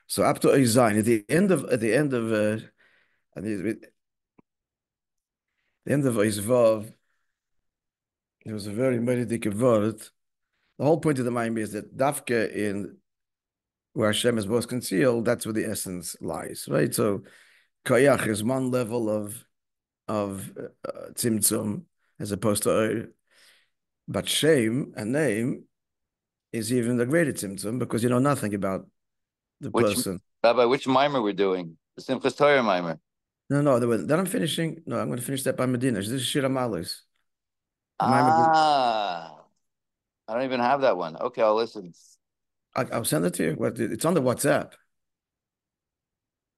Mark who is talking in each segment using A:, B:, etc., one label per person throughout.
A: So up to Zayin, at the end of Vav, there was a very medical word. The whole point of the Maimon is that Dafke in where Hashem is most concealed, that's where the essence lies, right? So Koyach is one level of Tzimtzum as opposed to but Shem, a name, is even the greater Tzimtzum because you know nothing about the
B: Which
A: person.
B: Rabbi, which mimer we're doing? The Simchas Torah mimer.
A: No, then I'm finishing. No, I'm going to finish that by Medina. This is Shir Hamaalos.
B: Ah, I don't even have that one. Okay, I'll listen.
A: I'll send it to you. It's on the WhatsApp.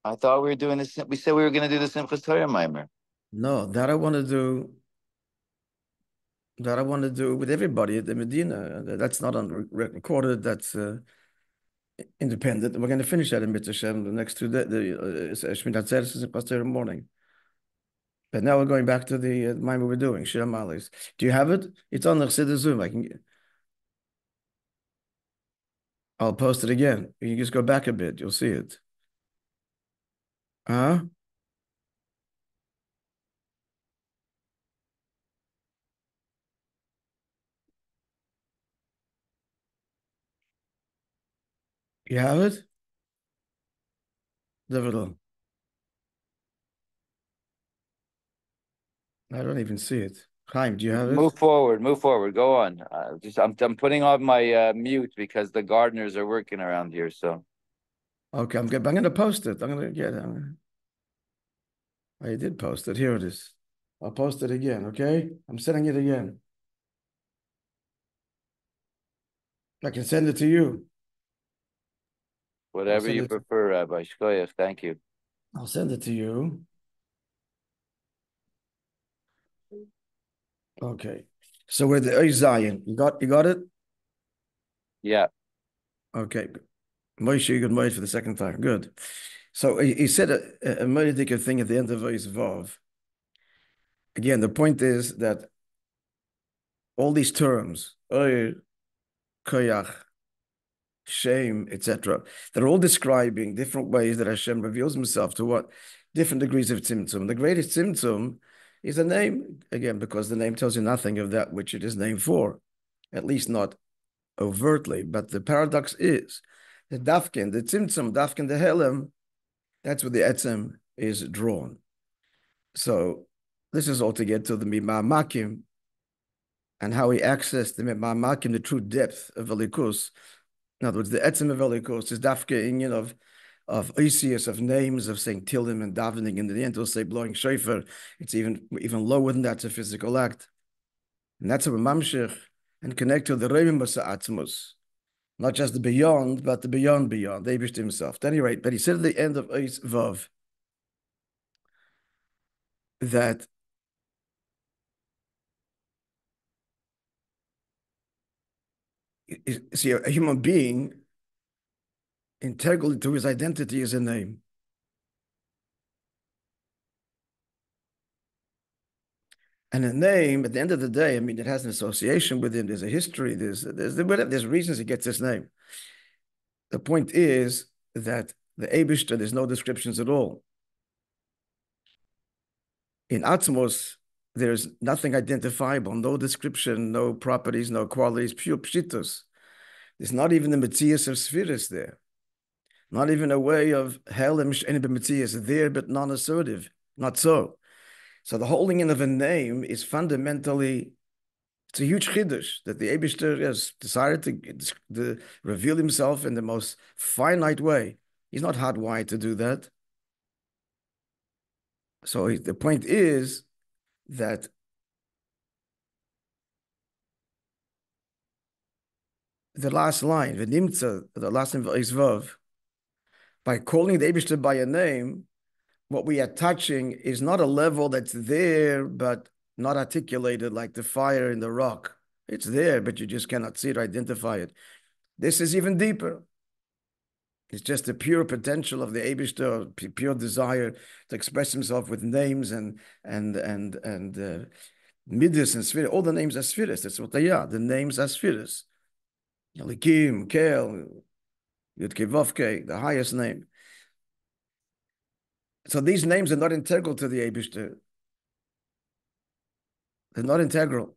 B: I thought we were doing this. We said we were going to do the Simchas Torah mimer.
A: No, that I want to do. That I want to do with everybody at the Medina. That's not on recorded. That's independent. We're going to finish that in Mitzvah the next 2 days. The Shmini Atzeres is Pastor morning. But now we're going back to the mimer we're doing. Shir Hamaalos. Do you have it? It's on the Chassidus Zoom. I'll post it again. You can just go back a bit. You'll see it. Huh? You have it? David, I don't even see it. Chaim, do you have it?
B: Move forward, move forward. Go on. I'm putting on my mute because the gardeners are working around here. So
A: Okay, I'm going to post it. I'm going to get it. I did post it. Here it is. I'll post it again, okay? I'm sending it again. I can send it to you.
B: whatever you prefer, Rabbi Shkoyach. Thank you.
A: I'll send it to you. Okay. So we're the Zion. You got it?
B: Yeah.
A: Okay. Moishe, you got Moishe for the second time. Good. So he said a medical thing at the end of his Vav. Again, the point is that all these terms, koyach, shame, etc., they're all describing different ways that Hashem reveals himself to what different degrees of tzimtzum. The greatest tzimtzum is a name, again, because the name tells you nothing of that which it is named for, at least not overtly. But the paradox is the dafkin, the tzimtzum, dafkin, the helem, that's where the etzem is drawn. So this is all to get to the mama'makim and how he accessed the mama'makim, the true depth of Velikus. In other words, the etzem of Velikus is dafke inyan of Isius, of names, of saying Tillim and davening, and in the end he'll say blowing shofar. It's even lower than that, it's a physical act. And that's a mamshich and connect to the Rebbe Atzmus. Not just the beyond, but the beyond, the Eibush himself. At any rate, but he said at the end of Eis Vav that see, a human being integral to his identity is a name. And a name, at the end of the day, I mean, it has an association with him. There's a history. There's reasons he gets this name. The point is that the Eibishter, there's no descriptions at all. In Atzmos, there's nothing identifiable, no description, no properties, no qualities, pure pshitos. There's not even the Metzias of Spheres there. Not even a way of Helim She'en B'Metzias there, but non-assertive. Not so. So the holding in of a name is fundamentally, it's a huge chiddush that the Eibishter has decided to reveal himself in the most finite way. He's not hardwired to do that. So the point is that the last line, v'nimtza, the last line is vav, by calling the Eibishter by a name, what we are touching is not a level that's there, but not articulated like the fire in the rock. It's there, but you just cannot see it or identify it. This is even deeper. It's just the pure potential of the Eibishter, pure desire to express himself with names and midas and spheres. All the names are spheres. That's what they are. The names are spheres. Elikim, Kel, Yud-Kei Vav-Kei, the highest name. So these names are not integral to the Eibishter. They're not integral.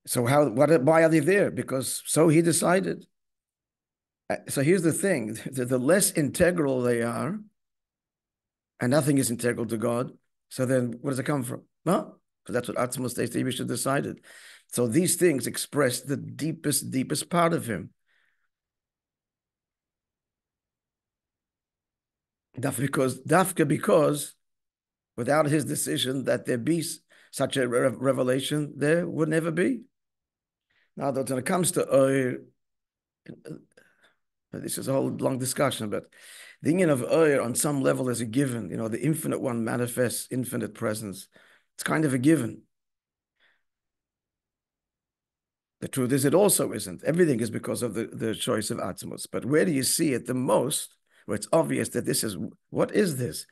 A: So why are they there? Because so he decided. So here's the thing, the less integral they are, and nothing is integral to God, so then where does it come from? Well, because that's what Atzmos states the Eibishter decided. So these things express the deepest part of him. Dafka because without his decision that there be such a revelation, there would never be. Now, when it comes to this is a whole long discussion, but the union of on some level is a given. You know, the infinite one manifests infinite presence. It's kind of a given. The truth is, it also isn't. Everything is because of the choice of Atzmos. But where do you see it the most, where it's obvious that this is, what is this?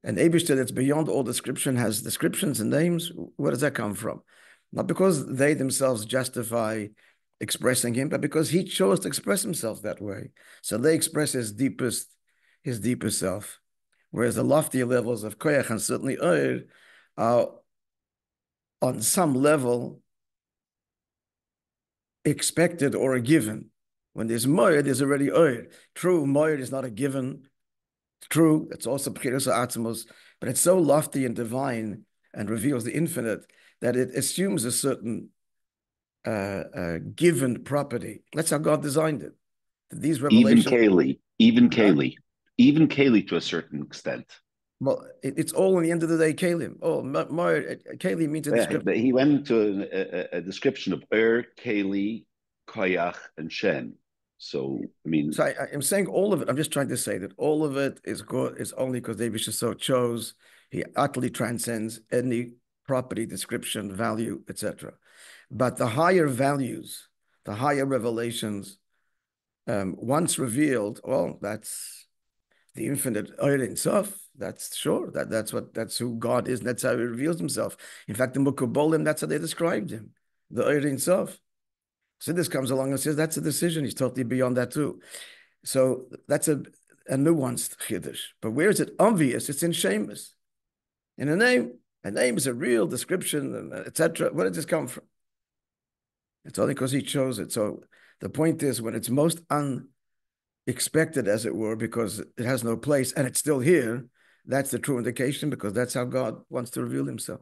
A: An Eibishter that's beyond all description has descriptions and names. Where does that come from? Not because they themselves justify expressing him, but because he chose to express himself that way. So they express his deepest self. Whereas the loftier levels of Koyach and certainly are on some level expected or a given. When there's Moed, there's already Oed. True, Moed is not a given. True, it's also B'chiras Atzmos, but it's so lofty and divine and reveals the infinite that it assumes a certain given property. That's how God designed it. These revelations,
C: even Kaylee to a certain extent.
A: Well, it's all in the end of the day Kalim. Oh, Kaylee means a description.
C: But he went into a description of Kaylee, Koyach, and Shen. So, I mean...
A: So I'm saying all of it. I'm just trying to say that all of it is good, is only because David so chose. He utterly transcends any property, description, value, etc. But the higher values, the higher revelations, once revealed, well, that's the infinite Ein Sof. That's sure. That's who God is, and that's how he reveals himself. In fact, the Mukabolim, that's how they described him, the Ein Sof. So this comes along and says that's a decision. He's totally beyond that too. So that's a nuanced chiddush. But where is it obvious? It's in Shemus. In a name is a real description, etc. Where did this come from? It's only because he chose it. So the point is, when it's most unexpected, as it were, because it has no place and it's still here, that's the true indication, because that's how God wants to reveal himself.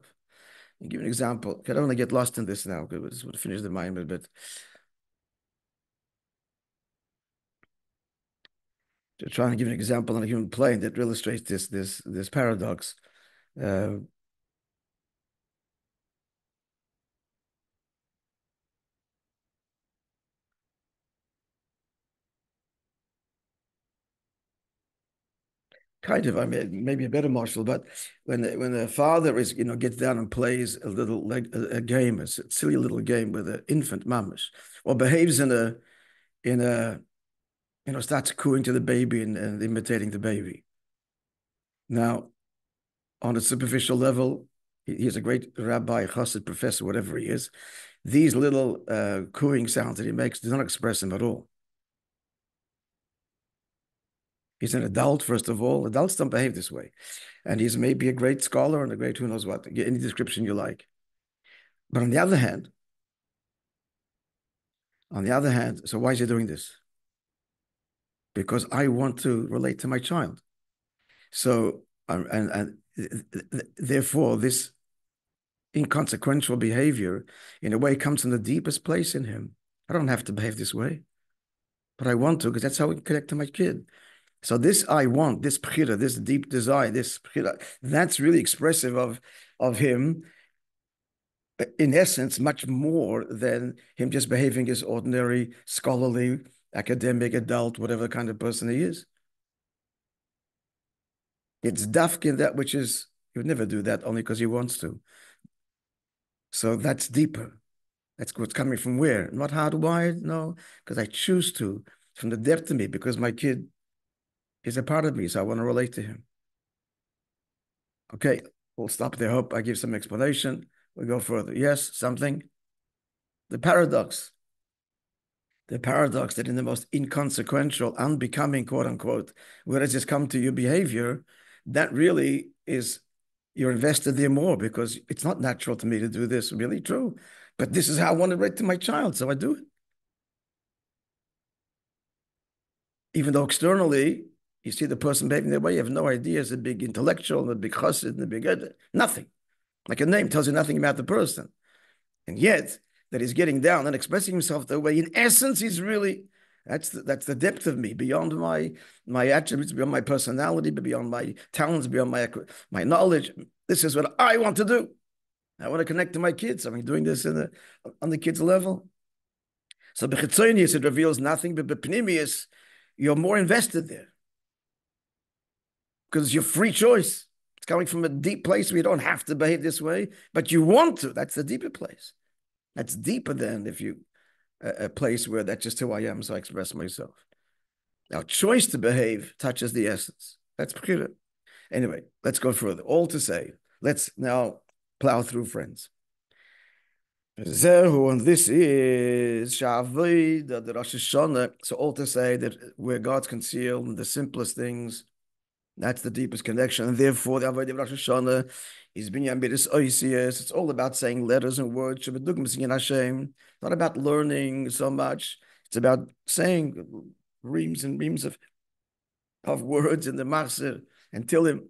A: I'll give you an example. I don't want to get lost in this now, because we'll finish the Maamar, but to try and give an example on a human plane that illustrates this paradox. Kind of, I mean, maybe a better marshal, but when the father is, gets down and plays a little a game, a silly little game with an infant mamish, or behaves in a starts cooing to the baby and imitating the baby. Now, on a superficial level, he's a great rabbi, chassid, professor, whatever he is. These little cooing sounds that he makes do not express him at all. He's an adult, first of all. Adults don't behave this way. And he's maybe a great scholar and a great who knows what, any description you like. But on the other hand, so why is he doing this? Because I want to relate to my child. So, and therefore, this inconsequential behavior, in a way, comes from the deepest place in him. I don't have to behave this way, but I want to, because that's how we connect to my kid. So this I want, this bchira, this deep desire, this bchira, that's really expressive of him, in essence, much more than him just behaving as ordinary, scholarly, academic, adult, whatever kind of person he is. It's dafkin that which is, he would never do that only because he wants to. So that's deeper. That's what's coming from where? Not hardwired, no, because I choose to, from the depth of me, because my kid is a part of me, so I want to relate to him. Okay, we'll stop there. Hope I give some explanation. We'll go further. Yes, something? The paradox the paradox that in the most inconsequential, unbecoming, quote unquote, where does this come to your behavior, that really is, you're invested there more because it's not natural to me to do this. Really true. But this is how I want to write to my child, so I do it. Even though externally, you see the person behaving that way, you have no idea. It's a big intellectual, a big chassid, a big nothing. Like a name tells you nothing about the person. And yet, that he's getting down and expressing himself that way, in essence, he's really, that's the depth of me, beyond my attributes, beyond my personality, but beyond my talents, beyond my knowledge. This is what I want to do. I want to connect to my kids. I'm doing this on the kids' level. So b'chitzonius, it reveals nothing, but b'pnimius, you're more invested there. Because it's your free choice. It's coming from a deep place where you don't have to behave this way, but you want to. That's the deeper place. That's deeper than if you a place where that's just who I am, so I express myself. Now, choice to behave touches the essence. That's p'chira. Anyway, let's go further. All to say, let's now plow through, friends. And this is the Rosh Hashanah. So all to say that where God's concealed in the simplest things, that's the deepest connection. And therefore, the Avodah of Rosh Hashanah is binyan b'ris oisius. It's all about saying letters and words. Not about learning so much. It's about saying reams and reams of words in the Machzir and Tilim.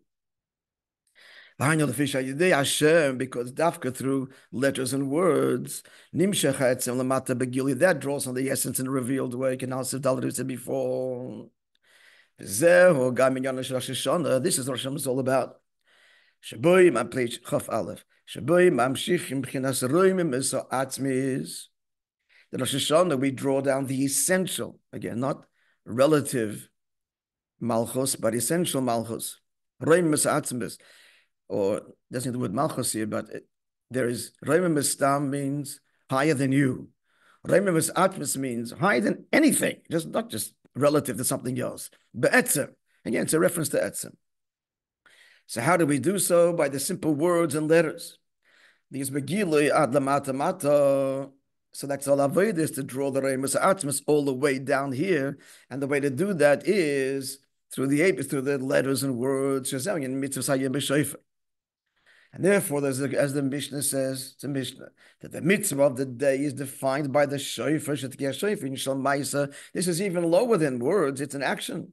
A: Because dafka through letters and words, that draws on the essence in a revealed way. Can also said before. This is what Rosh Hashanah is all about. The Rosh Hashanah, we draw down the essential, again, not relative malchus, but essential malchus. Or doesn't have the word malchus here, but there is Reimim Estam means higher than you. Reimim Atmis means higher than anything, just not just relative to something else. Be'etzem, again, it's a reference to etzem. So how do we do so? By the simple words and letters. These begilui ad lamata mata. So that's all avoid is to draw the Reimus Atmas all the way down here, and the way to do that is through the letters and words. And therefore, as the Mishnah says, it's a Mishnah, that the mitzvah of the day is defined by the shofar. This is even lower than words, it's an action.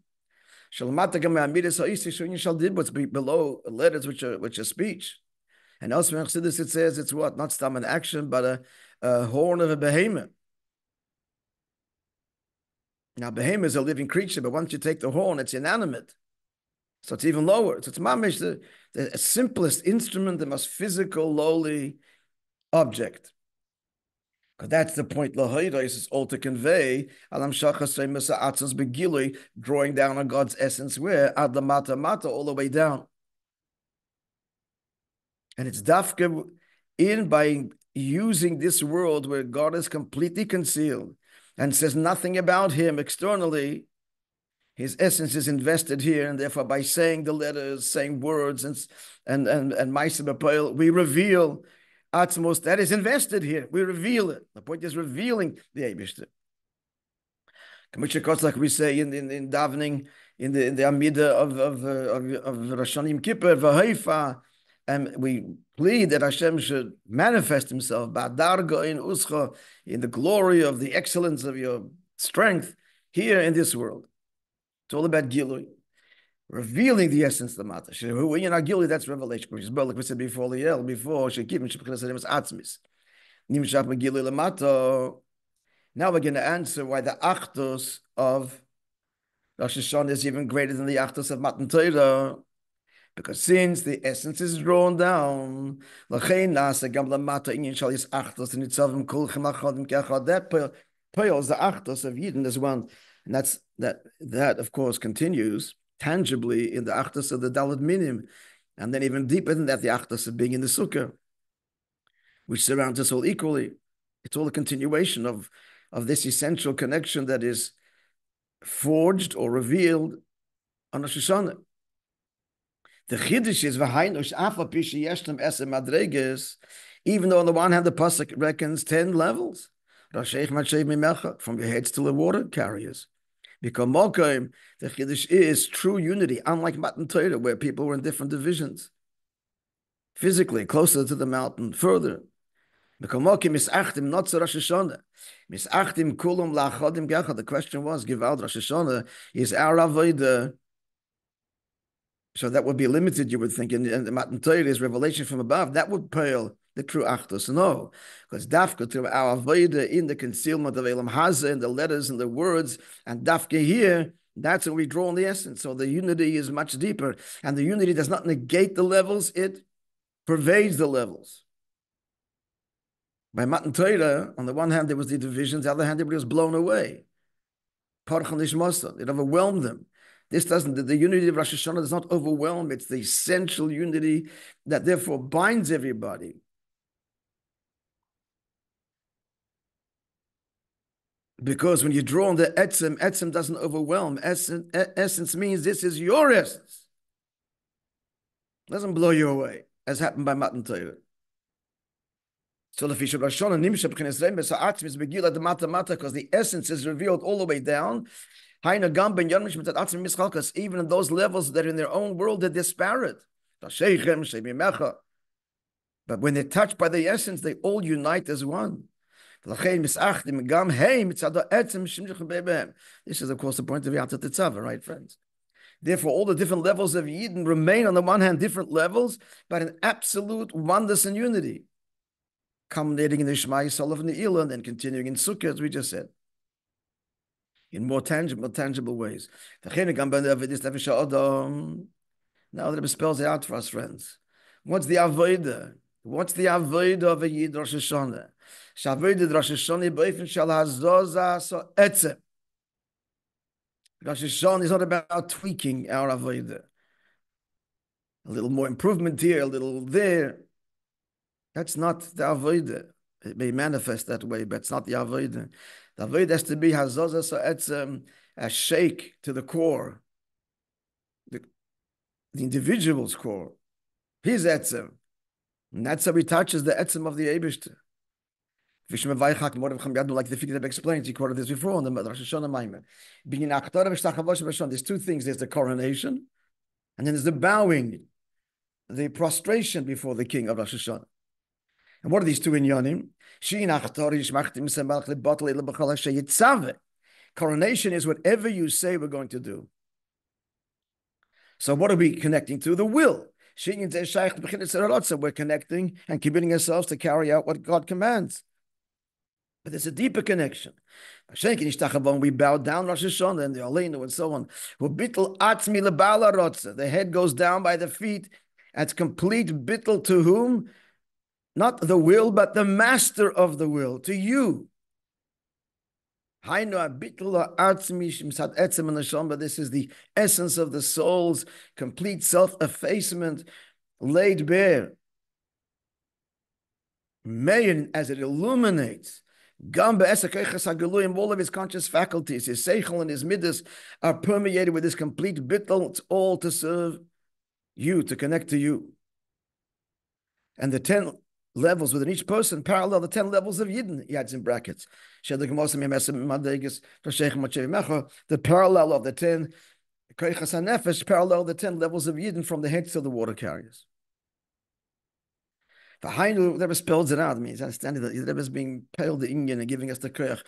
A: What's below letters, which are speech. And elsewhere in Chassidus it says it's what? Not stam an action, but a horn of a behemoth. Now, behemoth is a living creature, but once you take the horn, it's inanimate. So it's even lower. So it's mamish, the simplest instrument, the most physical, lowly object. Because that's the point. Lahaira is all to convey alam shachas atzos begilui, drawing down on God's essence, where ad lamata mata, all the way down. And it's dafka by using this world where God is completely concealed and says nothing about him externally. His essence is invested here, and therefore by saying the letters, saying words, and Ma'aseh b'poel, we reveal Atzmos that is invested here. We reveal it. The point is revealing the Eibishter. Like we say in davening, in the Amidah of Rosh Hashanah Kippur, v'haifa, and we plead that Hashem should manifest himself ba'darga in uscha, in the glory of the excellence of your strength here in this world. It's all about Gilui, revealing the essence of the matter. When you're not Gilui, that's revelation. Like we said before, now we're going to answer why the Achtos of Rosh Hashanah is even greater than the Achtos of Matan Torah. Because since the essence is drawn down, that pearls the Achtos of Yidden as one. And that of course continues tangibly in the Achtos of the Dalet Minim, and then even deeper than that, the Achtos of being in the Sukkah, which surrounds us all equally. It's all a continuation of this essential connection that is forged or revealed on Rosh Hashanah. The Chiddush is v'hainush afa pishi yeshtem esem madreges, even though on the one hand the pasuk reckons 10 levels. from your heads to the water carriers. Because the Chiddush is true unity, unlike Matan Torah, where people were in different divisions. Physically, closer to the mountain, further. The question was, Givald Rosh Hashanah is our avodah. So that would be limited, you would think, and the Matan Torah is revelation from above. That would pale the true Achdus. No, because Dafka to our avodah in the concealment of Elam Hazeh, in the letters and the words, and Dafka here, that's when we draw on the essence. So the unity is much deeper, and the unity does not negate the levels, it pervades the levels. By Matan Torah, on the one hand, there was the divisions, the other hand, everybody was blown away. It overwhelmed them. This doesn't, the unity of Rosh Hashanah does not overwhelm, it's the essential unity that therefore binds everybody. Because when you draw on the etzem doesn't overwhelm. Essence means this is your essence. It doesn't blow you away, as happened by Matan Torah. So because the essence is revealed all the way down. Because even in those levels that are in their own world, they're disparate. But when they're touched by the essence, they all unite as one. This is, of course, the point of the right, friends? Therefore, all the different levels of Yidden remain, on the one hand, different levels, but in absolute oneness and unity. Culminating in the Shema Yisrael of Ne'ilah, and then continuing in Sukkah, as we just said. In more tangible ways. Now the Rebbe spells it out for us, friends. What's the avodah? What's the avodah of a Yid Rosh Hashanah? Shavodah Rosh Hashanah b'ofen shel hazoza so etzem. Rosh Hashanah is not about tweaking our avodah. A little more improvement here, a little there. That's not the avodah. It may manifest that way, but it's not the avodah. The avodah has to be hazoza so etzem, a shake to the core, the individual's core, his etzem. And that's how he touches the etzem of the Eibishter. Like the figure that explains, he quoted this before on the Rosh Hashanah Maimer. There's two things. There's the coronation, and then there's the bowing, the prostration before the king of Rosh Hashanah. And what are these two inyanim? Coronation is whatever you say we're going to do. So what are we connecting to? The will. We're connecting and committing ourselves to carry out what God commands. But there's a deeper connection. We bow down Rosh Hashanah and the Aleinu and so on. The head goes down by the feet. That's complete bittul to whom? Not the will, but the master of the will, to you. But this is the essence of the soul's complete self-effacement laid bare. As it illuminates, all of his conscious faculties, his seichel and his midas are permeated with this complete bittul. It's all to serve you, to connect to you. And the 10 levels within each person parallel the 10 levels of Yidden, he adds in brackets. The parallel of the 10 parallel the 10 levels of Yidden from the heads to the water carriers. The Rebbe spells it out. I mean, he's understanding that the Rebbe is being pale the Inyan and giving us the koyach.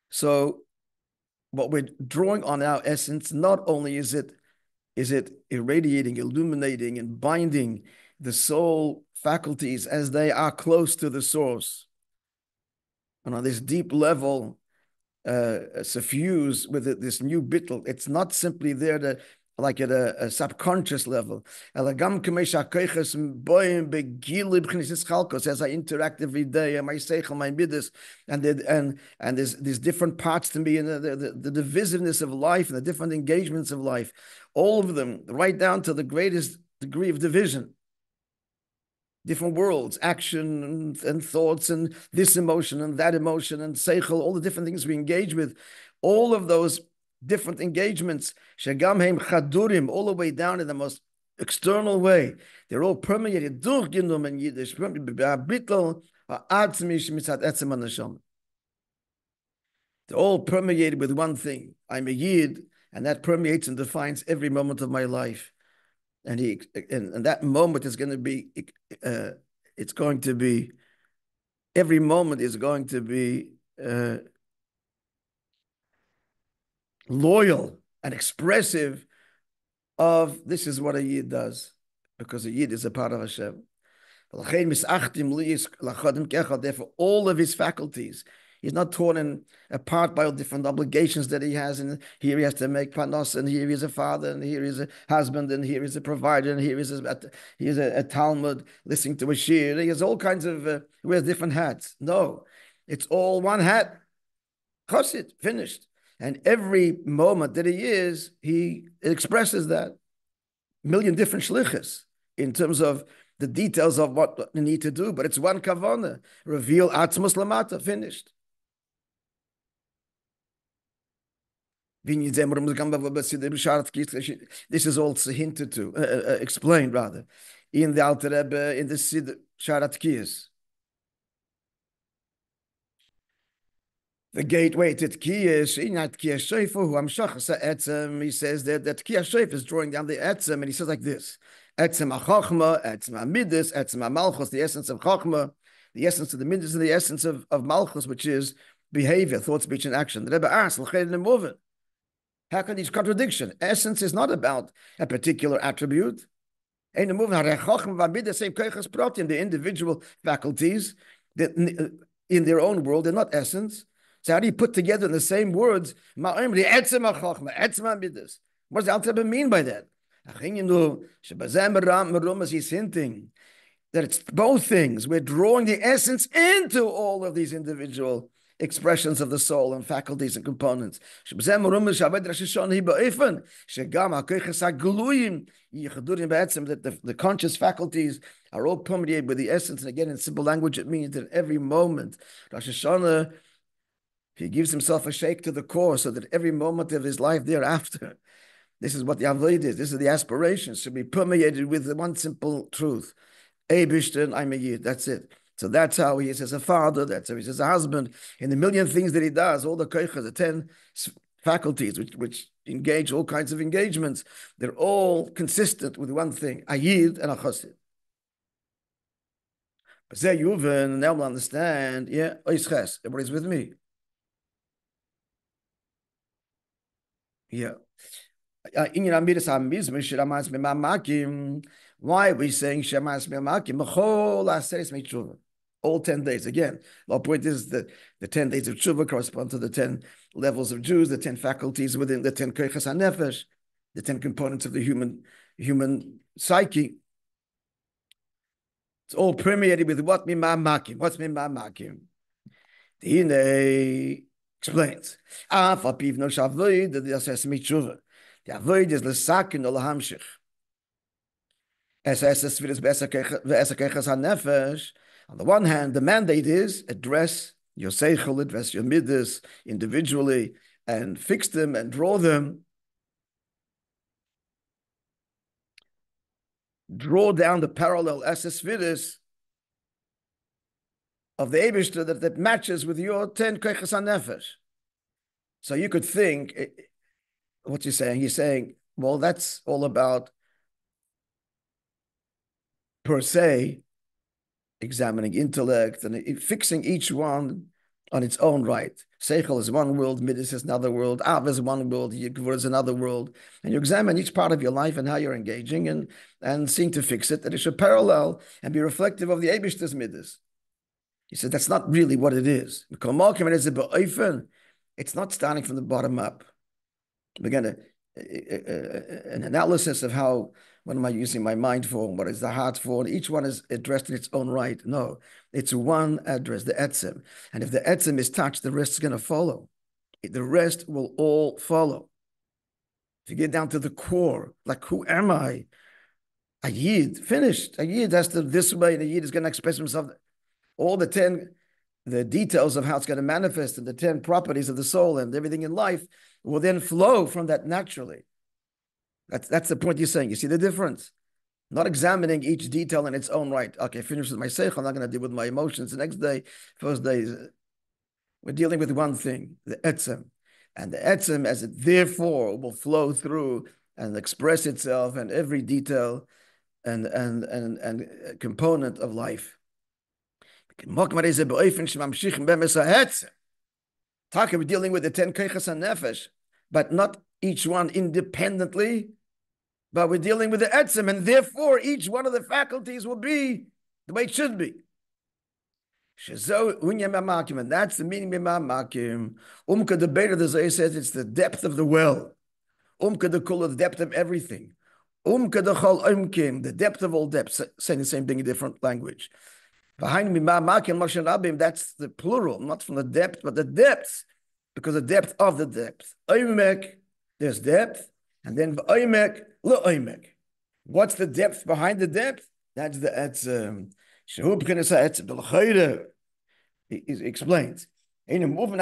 A: So, what we're drawing on our essence, not only is it irradiating, illuminating, and binding the soul faculties as they are close to the source, and on this deep level, suffused with this new bittul. It's not simply there to, like at a subconscious level. As I interact every day, and my seichel, my midas, and there's different parts to me, and the divisiveness of life, and the different engagements of life, all of them, right down to the greatest degree of division. Different worlds, action and thoughts, and this emotion and that emotion, and seichel, all the different things we engage with, all of those different engagements, shagam heim chadurim, all the way down in the most external way. They're all permeated. Durchgenommen in Yiddish. They're all permeated with one thing. I'm a Yid, and that permeates and defines every moment of my life. And that moment is going to be, it's going to be, every moment is going to be loyal and expressive of this is what a Yid does, because a Yid is a part of Hashem. Therefore, all of his faculties, he's not torn apart by all different obligations that he has. And here he has to make panos, and here he's a father, and here he's a husband, and here he's a provider, and here he's a Talmud listening to a Shir. He has all kinds of, he wears different hats. No, it's all one hat. Chosid, finished. And every moment that he is, he expresses that. A million different shlichus in terms of the details of what we need to do, but it's one kavanah. Reveal atzmos lamata, finished. This is also hinted to, explained rather, in the Alter Rebbe, in the Sid Sharat Kiyas. The gateway to Tkiyas, he says that Tkiyas Shoif is drawing down the Etzem, and he says like this: Etzem HaChochma, Etzem HaMidas, Etzem HaMalchus, the essence of Chochma, the essence of the Midas, and the essence of Malchus, which is behavior, thought, speech, and action. The Rebbe asks, how can these contradiction? Essence is not about a particular attribute. The individual faculties that in their own world, they're not essence. So how do you put together in the same words? What does the Alter Rebbe mean by that? He's hinting that it's both things. We're drawing the essence into all of these individual expressions of the soul and faculties and components. That the conscious faculties are all permeated with the essence. And again, in simple language, it means that every moment, Rosh Hashanah, he gives himself a shake to the core so that every moment of his life thereafter, this is what the avoid is. This is the aspiration, should be permeated with the one simple truth. Eibishter, I'm a Yid. That's it. So that's how he is as a father. That's how he is as a husband. In the million things that he does, all the koichas, the 10 faculties, which engage all kinds of engagements, they're all consistent with one thing: a Yid and a Chosid. But there you now will understand. Yeah, oisches. Everybody's with me. Yeah. Why are we saying Shemas Mema'makim? All 10 days. Again, the point is that the 10 days of Tshuva correspond to the 10 levels of Jews, the 10 faculties within the 10 Koichas HaNefesh, the 10 components of the human psyche. It's all permeated with what Mema'makim. What's Mema'makim? He explains. The avoid is l'sakin or l'hamshich. On the one hand, the mandate is address your seichel, address your midas individually, and fix them and draw them. Draw down the parallel esesvidus of the Eibishter that matches with your 10 koichas hanefesh. So you could think, what's he saying? He's saying, well, that's all about, per se, examining intellect and fixing each one on its own right. Seichel is one world, Midas is another world, Av is one world, Yigvur is another world. And you examine each part of your life and how you're engaging and seeing to fix it, that it should parallel and be reflective of the Eibishter's Midas. He said, that's not really what it is. It's not starting from the bottom up. Again, an analysis of how, what am I using my mind for, what is the heart for, and each one is addressed in its own right. No, it's one address, the etzem. And if the etzem is touched, the rest is going to follow. The rest will all follow. If you get down to the core, like, who am I? A Yid, finished. A Yid has to this way, and a Yid is going to express himself. All the details of how it's going to manifest and the 10 properties of the soul and everything in life will then flow from that naturally. That's the point you're saying. You see the difference? Not examining each detail in its own right. Okay, finish with my seichel, I'm not going to deal with my emotions. The next day, first day, we're dealing with one thing, the etzem. And the etzem, as it therefore will flow through and express itself in every detail and component of life. Talk, we're dealing with the 10 keiches nefesh, but not each one independently, but we're dealing with the etzem, and therefore each one of the faculties will be the way it should be. And that's the meaning of mama'makim. The Beta, the Zohar says it's the depth of the well. The kol, the depth of everything. The depth of all depths, saying the same thing in different language. Behind mama'makim, that's the plural, not from the depth, but the depths, because the depth of the depth. There's depth, and then v'oimek, le'oimek. What's the depth behind the depth? That's the etzem. He explains. What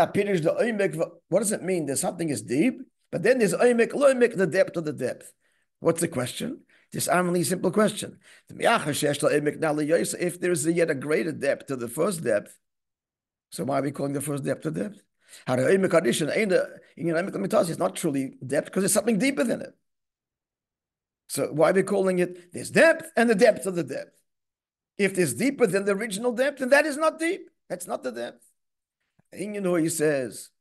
A: does it mean? There's something is deep, but then there's oimek, le'oimek, the depth of the depth. What's the question? This only simple question. If there's yet a greater depth to the first depth, so why are we calling the first depth to depth? It's not truly depth because there's something deeper than it. So why are we calling it this depth and the depth of the depth? If there's deeper than the original depth, then that is not deep. That's not the depth. And you know, he says,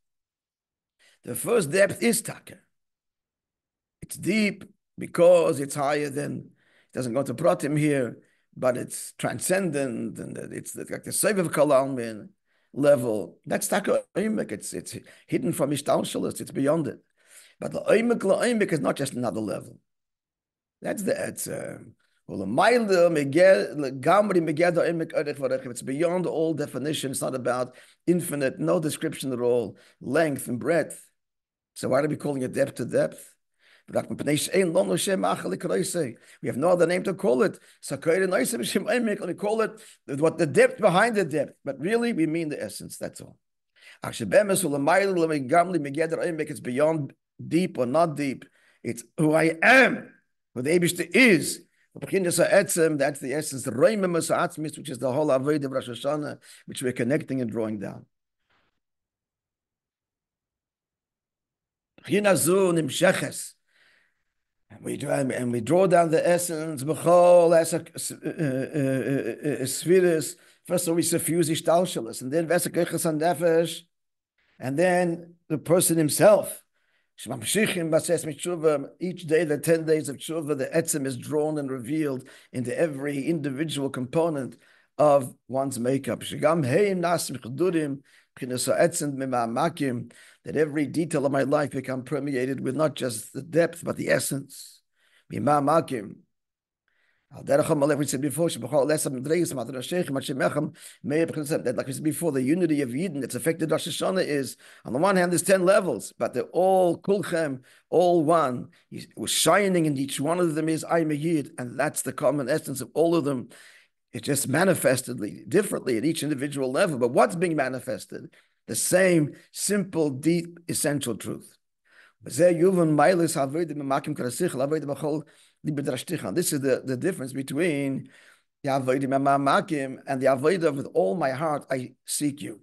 A: the first depth is taka. It's deep because it's higher than, it doesn't go to pratim here, but it's transcendent, and it's like the Seviv Kalalmin level. That's taka oimek. It's hidden from Ishtalshalis. It's beyond it. But the oimek la'oimek is not just another level. That's the etzem. It's beyond all definition. It's not about infinite, no description at all, length and breadth. So why are we calling it depth to depth? We have no other name to call it. We call it what the depth behind the depth, but really we mean the essence. That's all. It's beyond deep or not deep. It's who I am, who the Eibishter is. That's the essence, the which is the whole avodah of Rosh Hashanah, which we're connecting and drawing down. And we draw down the essence. First of all, we suffuse ishtalshalis, and then and then the person himself. Each day, the 10 days of Kshuva, the etzem is drawn and revealed into every individual component of one's makeup. That every detail of my life become permeated with not just the depth, but the essence. Mama'makim. Like we said before, like we said before, the unity of Yidden that's affected Rosh Hashanah is, on the one hand, there's 10 levels, but they're all kulchem, all one. He's shining in each one of them is I'm a Yid, and that's the common essence of all of them. It's just manifested differently at each individual level. But what's being manifested? The same simple, deep, essential truth. This is the difference between the avodah mama'makim and the avodah with all my heart I seek you.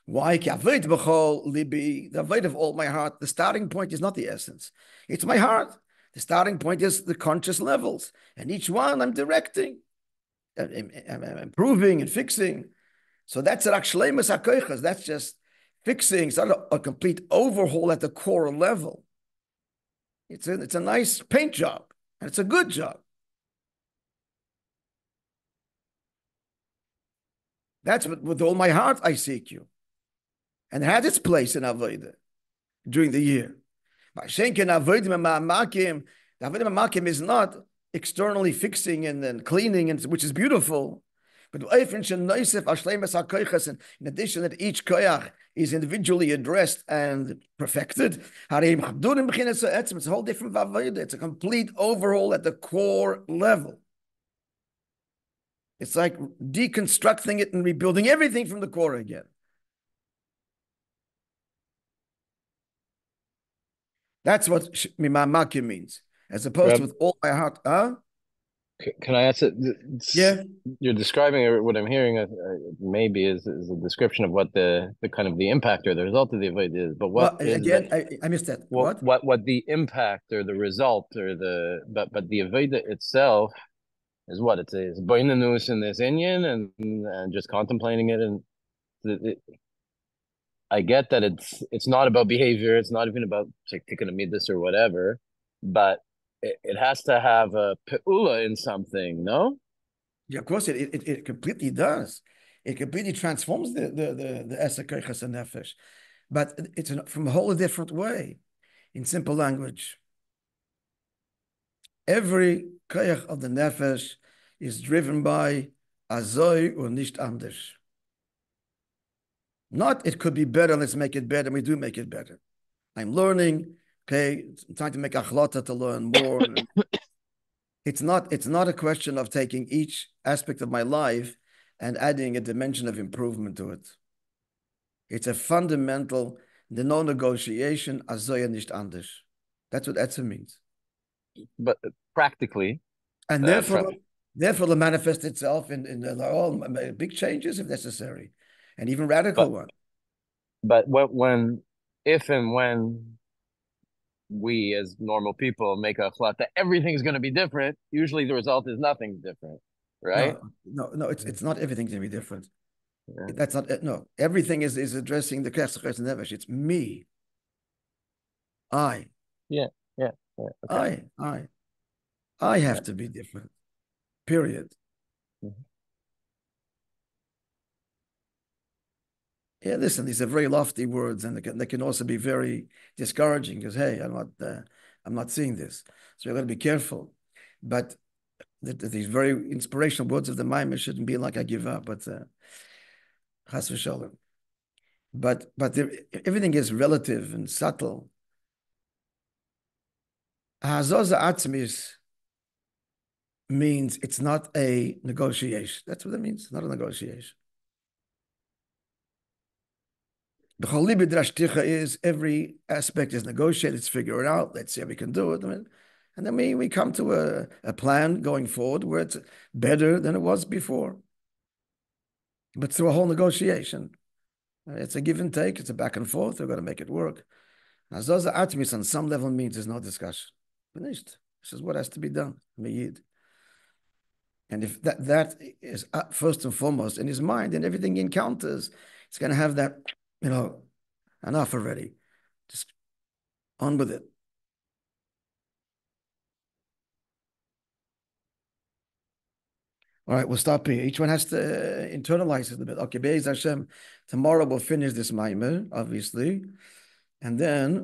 A: Why? The avodah of all my heart, the starting point is not the essence. It's my heart. The starting point is the conscious levels. And each one I'm directing, I'm improving and fixing. So that's Rak Shleimus HaKoiches. That's just fixing. It's not a complete overhaul at the core level. It's a nice paint job, and it's a good job. That's what, with all my heart I seek you. And it has its place in Avodah during the year. The Avodah Mama'makim is not externally fixing and then cleaning, which is beautiful. But in addition, that each koyach is individually addressed and perfected, it's a whole different avodah. It's a complete overhaul at the core level. It's like deconstructing it and rebuilding everything from the core again. That's what mama'makim means. as opposed to with all my heart.
D: Can I ask it?
A: Yeah.
D: You're describing what I'm hearing. Maybe is a description of what the kind of the impact or the result of the avodah is. But what
A: well,
D: is
A: again? I missed that.
D: What the impact or the result or but the avodah itself is what it's boinanus in this inyan and just contemplating it and. I get that it's not about behavior. It's not even about taking a midas or whatever, but it has to have a pe'ula in something, no?
A: Yeah, of course it completely does. It completely transforms the h'tשכ koyches and nefesh, but it's from a whole different way. In simple language, every koyach of the nefesh is driven by azoy or nicht anders. Not it could be better, let's make it better, and we do make it better. I'm learning, okay, I'm trying to make achlata to learn more. It's not a question of taking each aspect of my life and adding a dimension of improvement to it. It's a fundamental, the no negotiation, azoya nicht anders. That's what etzem means.
D: But practically.
A: And therefore it'll manifest itself in all big changes if necessary. And even radical one.
D: But if and when we as normal people make a thought that everything's going to be different, usually the result is nothing different, right?
A: No, it's not everything's going to be different. Yeah. That's not no. Everything is addressing the h'tשכ and nefesh. It's me. I.
D: Yeah. Okay.
A: I have to be different. Period. Mm-hmm. Yeah, listen, these are very lofty words, and they can also be very discouraging because, hey, I'm not seeing this. So you've got to be careful. But these very inspirational words of the Maamar shouldn't be like I give up, but chas v'sholem. But everything is relative and subtle. Ha'azos ha'atzmis means it's not a negotiation. That's what it means. It's not a negotiation. The Cholibid Drashticha is every aspect is negotiated, let's figure it out, let's see how we can do it. And then we come to a plan going forward where it's better than it was before. But through a whole negotiation. It's a give and take, it's a back and forth, we're going to make it work. Azoza Atmis on some level means there's no discussion. Finished. This is what has to be done. Meyid. And if that is first and foremost in his mind, and everything he encounters, it's going to have that, enough already. Just on with it. All right, we'll stop here. Each one has to internalize it a bit. Okay, Be'ez Hashem, tomorrow we'll finish this Maamar, obviously. And then